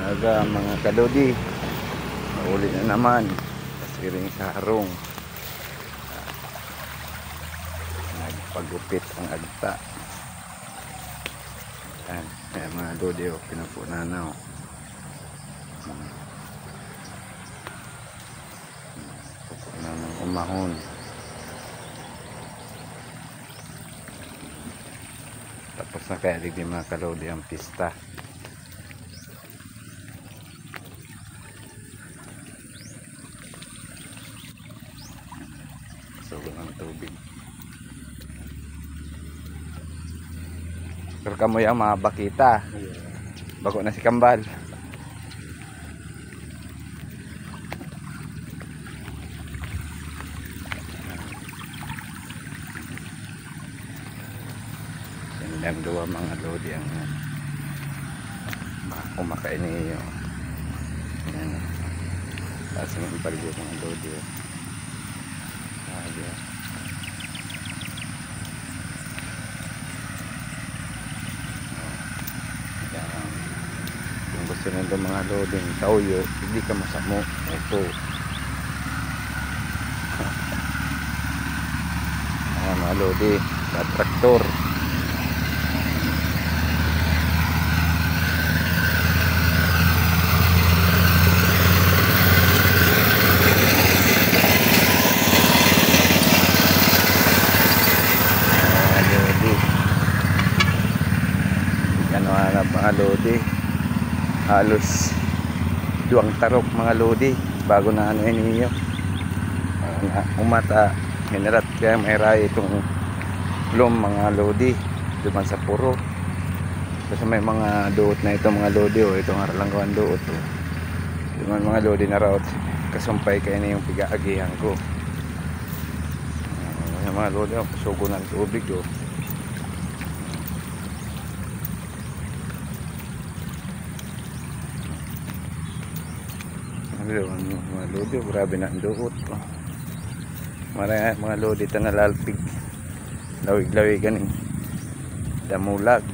Aga mga kalodi, mauli na naman pasiring sa harong. Nagpagupit ang agta. Ayan mga kalodi, pinapunanaw. Pupunan ng umahon. Tapos na kaya di mga kalodi ang pista. Sugo ng tubig. Pero kamoy ang mga bakita. Bako na si Kambal. Yan dua mga lodi ang kumakain niyo. Yan. Tapos yung paligid mga lodi. Kung gusto nito mga loding tauyo, hindi ka masamo. Ito mga lodi sa traktor. Mga lodi halos 2 tarok mga lodi bago na ano ninyo umata minerat kaya mayroon itong lom mga lodi duman sa puro kasi may mga duot na ito mga lodi itong aralanggawan duot duman mga lodi na raot kasumpay kaya na yung pigaagihan ko mga lodi sugo ng tubig mga lodi grabe na ang duot mga lodi ito nalalpig lawig-lawig ganing damulag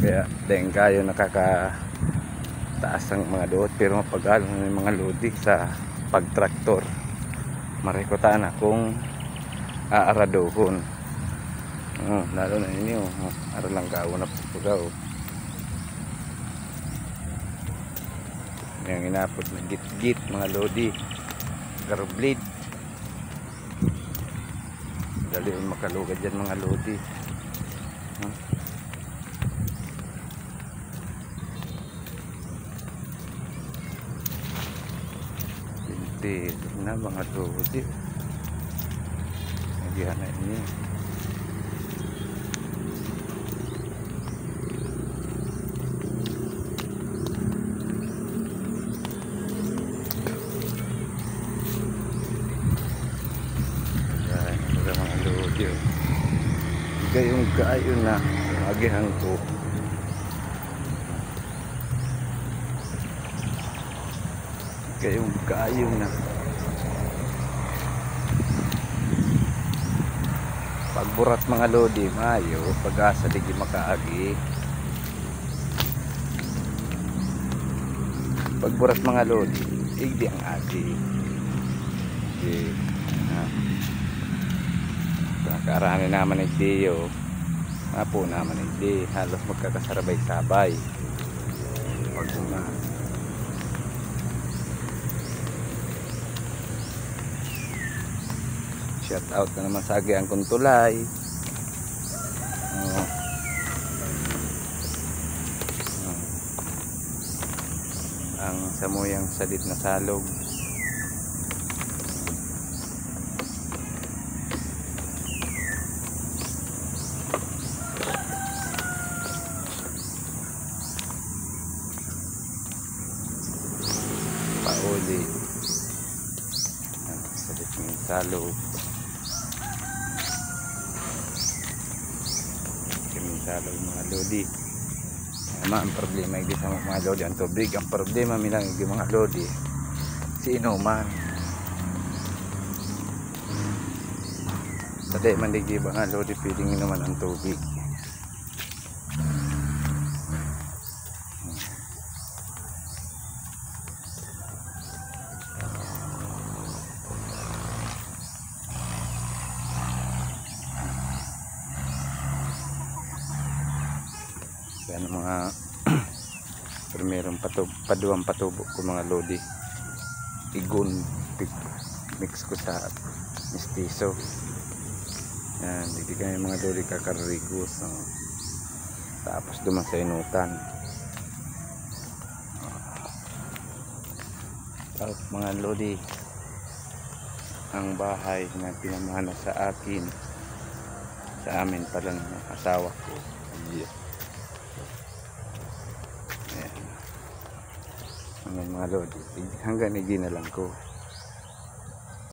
kaya dahil kayo nakakataas ang mga duot pero mapagalo ng mga lodi sa pagtraktor marikotaan akong aaradohon lalo na ninyo aralang kao na pagpagaw yung inapot na git-git mga lodi garblade dali yung makalugad dyan mga lodi hindi na mga lodi nagyan na ini gayong kayo na agihan ko gayong kayo na pagburat mga lodi mayo pag-asa digi makaagi pagburat mga lodi igdi ang agi karami naman nagdiyo po naman hindi halos magkakasarabay-sabay pag shout out na naman sa agiang kuntulay ang samuyang salit na salog pauli salit ng salog salog mga lodi ang problema hindi sa mga lodi ang tubig ang problema milang hindi mga lodi si inuman Tadi mandigi mga lodi piling naman ang tubig. Yan ang mga primerong paduang patubo ko mga lodi. Igon mix ko sa mestizo. Yan, hindi kaya mga lodi kakarigos. Tapos duman sa inutan. Tapos mga lodi, ang bahay na pinamana sa akin, sa amin pala ng asawa ko. Ayan. Mga lodi, hanggang na lang ko.